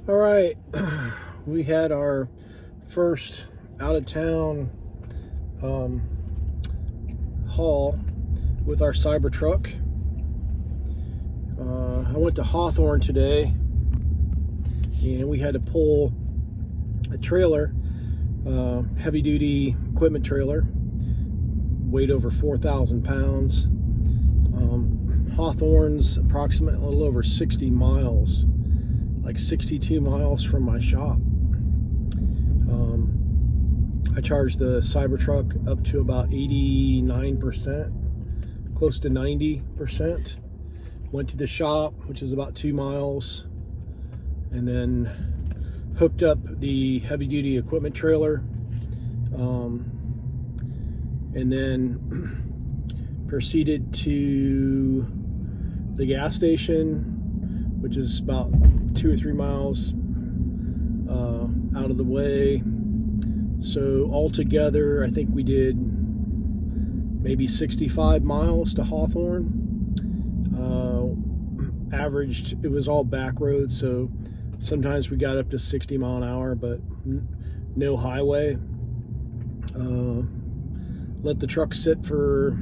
All right, we had our first out of town haul with our Cybertruck. I went to Hawthorne today and we had to pull a trailer, heavy duty equipment trailer, weighed over 4,000 pounds. Hawthorne's approximately a little over 60 miles, like 62 miles from my shop. I charged the Cybertruck up to about 89%, close to 90%. Went to the shop, which is about 2 miles, and then hooked up the heavy duty equipment trailer, and then proceeded to the gas station, which is about 2 or 3 miles out of the way. So altogether, I think we did maybe 65 miles to Hawthorne. Averaged, it was all back roads, so sometimes we got up to 60 mile an hour, but no highway. Let the truck sit for,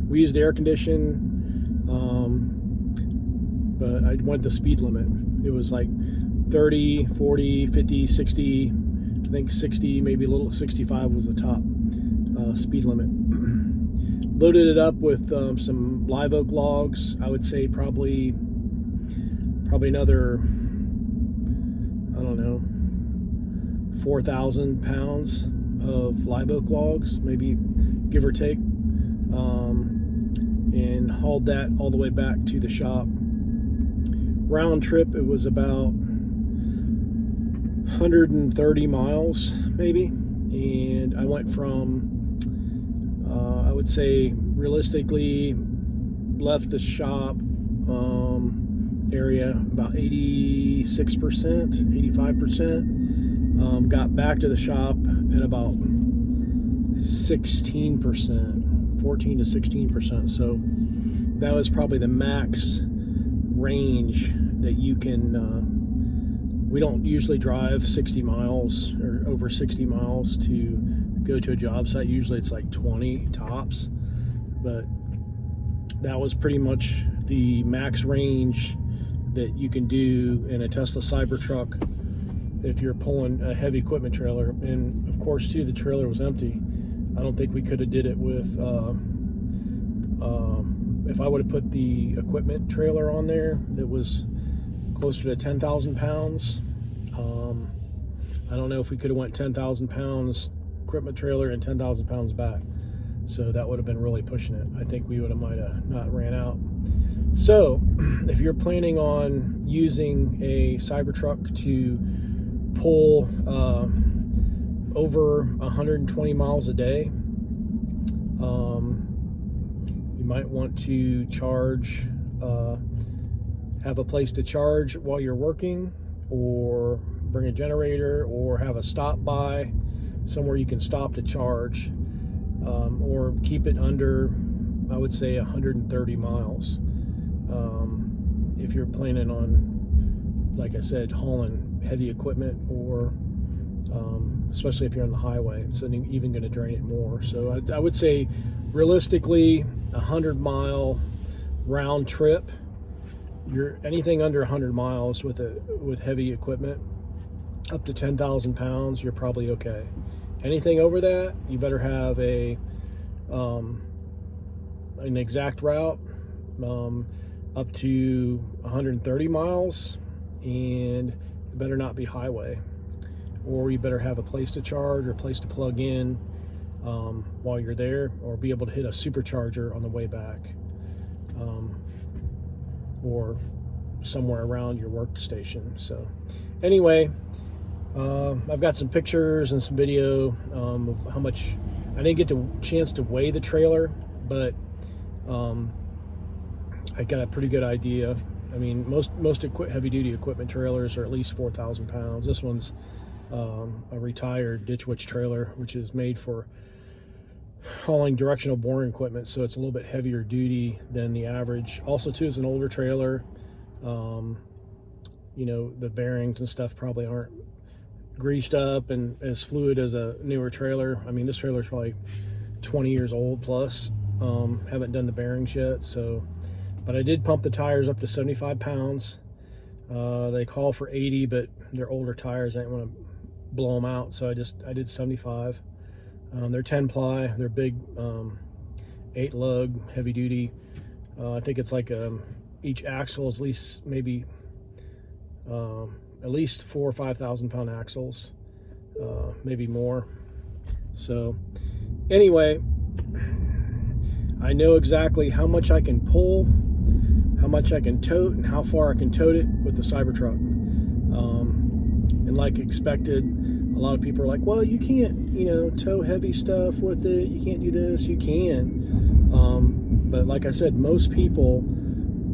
we used the air condition, but I went the speed limit. It was like 30, 40, 50, 60, I think 60, maybe a little, 65 was the top speed limit. Loaded it up with some live oak logs. I would say probably another, I don't know, 4,000 pounds of live oak logs, maybe give or take, and hauled that all the way back to the shop. Round trip, it was about 130 miles maybe, and I went from I would say realistically left the shop area about 86%, 85%, got back to the shop at about 16%, 14 to 16%. So that was probably the max range that you can, we don't usually drive 60 miles or over 60 miles to go to a job site. Usually it's like 20 tops, but that was pretty much the max range that you can do in a Tesla Cybertruck if you're pulling a heavy equipment trailer. And of course too, the trailer was empty. I don't think we could have did it with if I would have put the equipment trailer on there that was closer to 10,000 pounds. I don't know if we could have went 10,000 pounds equipment trailer and 10,000 pounds back. So that would have been really pushing it. I think we might have not ran out. So if you're planning on using a Cybertruck to pull over 120 miles a day, you might want to charge, have a place to charge while you're working, or bring a generator, or have a stop by somewhere you can stop to charge, or keep it under, I would say, 130 miles. If you're planning on, like I said, hauling heavy equipment, or especially if you're on the highway, it's even going to drain it more. So I would say realistically 100-mile round trip. You're anything under 100 miles with heavy equipment up to 10,000 pounds, you're probably okay. Anything over that, you better have an exact route up to 130 miles, and it better not be highway, or you better have a place to charge or a place to plug in while you're there, or be able to hit a supercharger on the way back, or somewhere around your workstation. So anyway, I've got some pictures and some video of how much. I didn't get a chance to weigh the trailer, but I got a pretty good idea. I mean, most heavy-duty equipment trailers are at least 4,000 pounds. This one's a retired ditch witch trailer, which is made for hauling directional boring equipment, so it's a little bit heavier duty than the average. Also too, it's an older trailer. you know, the bearings and stuff probably aren't greased up and as fluid as a newer trailer. I mean, this trailer is probably 20 years old plus. Haven't done the bearings yet, so, but I did pump the tires up to 75 pounds. They call for 80, but they're older tires. I didn't want to blow them out, so I did 75. They're 10 ply. They're big, 8 lug, heavy duty. I think it's like each axle is at least maybe at least 4,000 or 5,000 pound axles, maybe more. So anyway, I know exactly how much I can pull, how much I can tote, and how far I can tote it with the Cybertruck. And like expected, a lot of people are like, well, you can't, you know, tow heavy stuff with it. You can't do this. You can. But like I said, most people,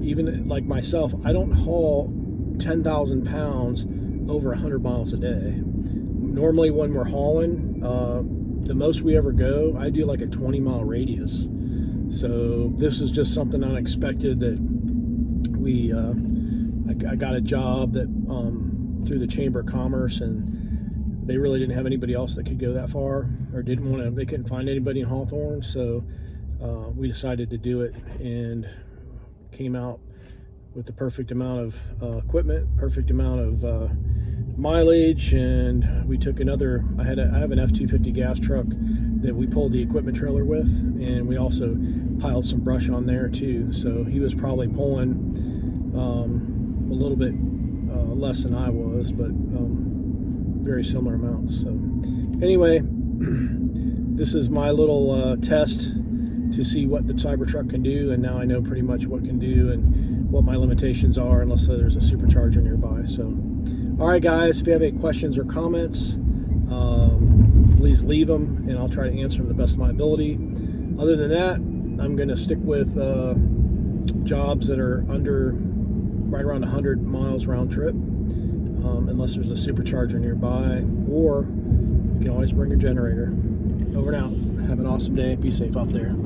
even like myself, I don't haul 10,000 pounds over 100 miles a day. Normally when we're hauling, the most we ever go, I do like a 20-mile radius. So this is just something unexpected that I got a job that through the Chamber of Commerce, and they really didn't have anybody else that could go that far, or didn't want to. They couldn't find anybody in Hawthorne, so we decided to do it, and came out with the perfect amount of equipment, perfect amount of mileage, and we took another. I have an F-250 gas truck that we pulled the equipment trailer with, and we also piled some brush on there too. So he was probably pulling a little bit less than I was, but very similar amounts. So anyway, this is my little test to see what the Cybertruck can do, and now I know pretty much what it can do and what my limitations are, unless there's a supercharger nearby. So all right guys, if you have any questions or comments, please leave them and I'll try to answer them to the best of my ability. Other than that, I'm going to stick with jobs that are under right around 100 miles round trip, unless there's a supercharger nearby, or you can always bring a generator. Over and out. Have an awesome day. Be safe out there.